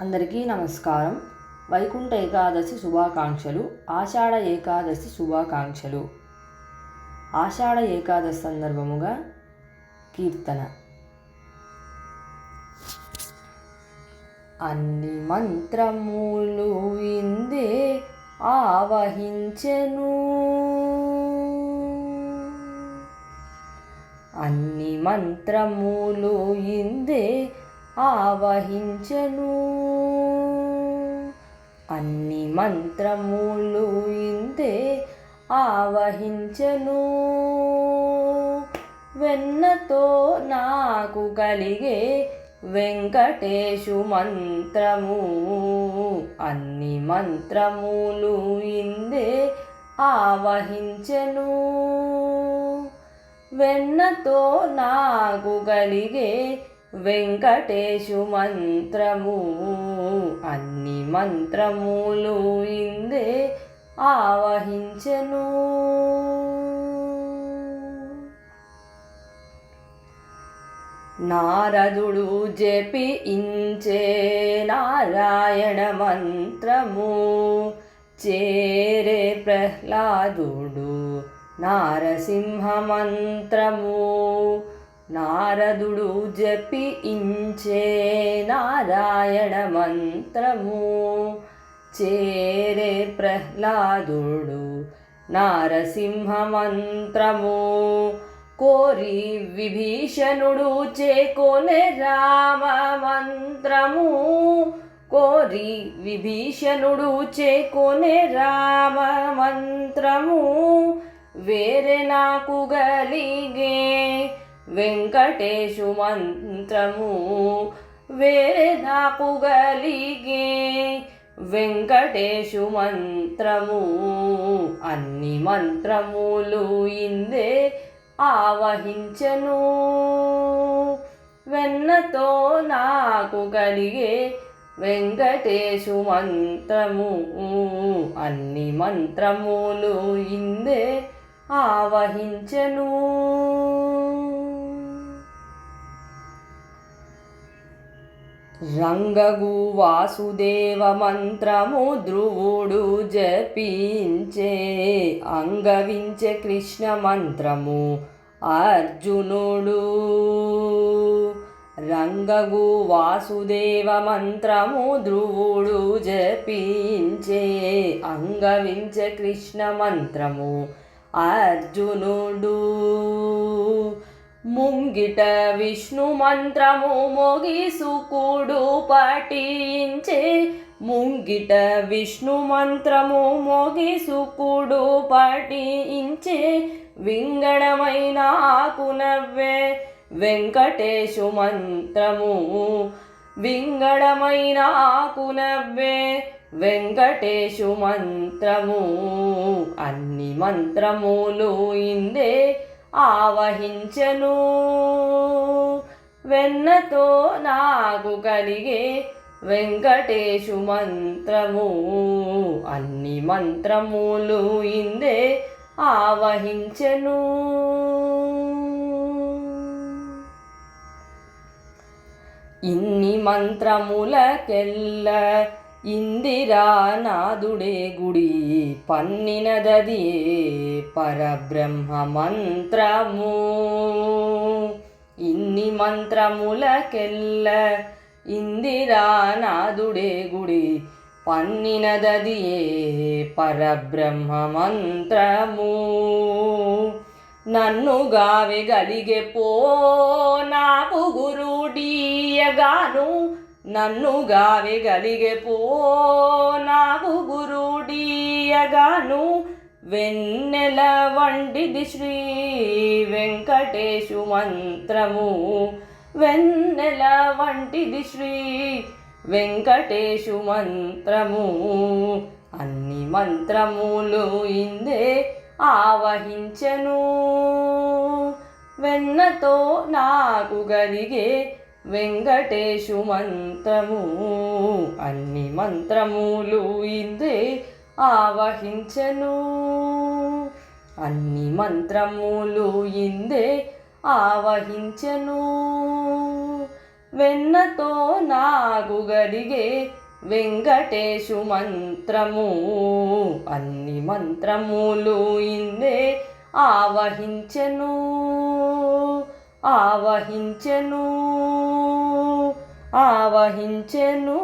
అందరికీ నమస్కారం. వైకుంఠ ఏకాదశి శుభాకాంక్షలు. ఆషాఢ ఏకాదశి శుభాకాంక్షలు. ఆషాఢ ఏకాదశి సందర్భముగా కీర్తన. అన్ని మంత్రములు ఇందే ఆవహించెను, అన్ని మంత్రములు ఇందే ఆవహించెను, అన్ని మంత్రములు ఇందే ఆవహించెను. వెన్నతో నాకు కలిగే వెంకటేశు మంత్రము, అన్ని మంత్రములు ఇందే ఆవహించెను. వెన్నతో నాకు కలిగే వెంకటేశు మంత్రము, అన్ని మంత్రములు ఇందే ఆవహించెను. నారదుడు జపించే నారాయణ మంత్రము, చేరే ప్రహ్లాదుడు నారసింహ మంత్రము. నారదుడు జపించే నారాయణ మంత్రము, చేరే ప్రహ్లాదుడు నారసింహ మంత్రము. కోరి విభీషణుడు చేకొనే రామ మంత్రము, కోరి విభీషణుడు చేకొనే రామ మంత్రము. వేరే నాకు గలిగే వెంకటేశు మంత్రము, వేరే నాకు గలిగే వెంకటేశు మంత్రము, అన్ని మంత్రములు ఇందే ఆవహించెను. వెన్నతో నాకు కలిగే వెంకటేశు మంత్రము, అన్ని మంత్రములు ఇందే ఆవహించెను. రంగగు వాసుదేవ మంత్రము ధ్రువుడు జపించే, అంగవించే కృష్ణ మంత్రము అర్జునుడు. రంగగు వాసుదేవ మంత్రము ధ్రువుడు జపించే, అంగవించే కృష్ణ మంత్రము అర్జునుడు. ముంగిట విష్ణు మంత్రము మోగి శుకుడు పఠించే, ముంగిట విష్ణు మంత్రము మోగి శుకుడు పఠించే. వింగడమైన ఆకు నవ్వే వెంకటేశు మంత్రము, వింగడమైన ఆకు నవ్వే వెంకటేశు మంత్రము, అన్ని మంత్రములు ఇందే ఆవహించెను. వెన్నతో నాకు కలిగే వెంకటేశు మంత్రము, అన్ని మంత్రములు ఇందే ఆవహించెను. ఇన్ని మంత్రములకెల్ల ఇందిరానాథుడే గుడి పన్నినదదియే పరబ్రహ్మ మంత్రము. ఇన్ని మంత్రములకెల్ల ఇందిరానాథుడే గుడి పన్నినదదియే పరబ్రహ్మ మంత్రము. నన్ను గావెగలిగే పో నాకు గురుడీయగాను, నన్ను గావెగలిగే పో నాకు గురుడీయగాను. వెన్నెల వంటిది శ్రీ వెంకటేశు మంత్రము, వెన్నెల వంటిది శ్రీ వెంకటేశు మంత్రము, అన్ని మంత్రములు ఇందే ఆవహించెను. వెన్నతో నాకు కలిగే వెంకటేశు మంత్రము, అన్ని మంత్రములు ఇందే ఆవహించెను, అన్ని మంత్రములు ఇందే ఆవహించెను. వెన్నతో నాకు గలిగే వెంకటేశు మంత్రము అన్ని మంత్రములు ఇందే ఆవహించెను ఆవహించెను ఆవహించెను.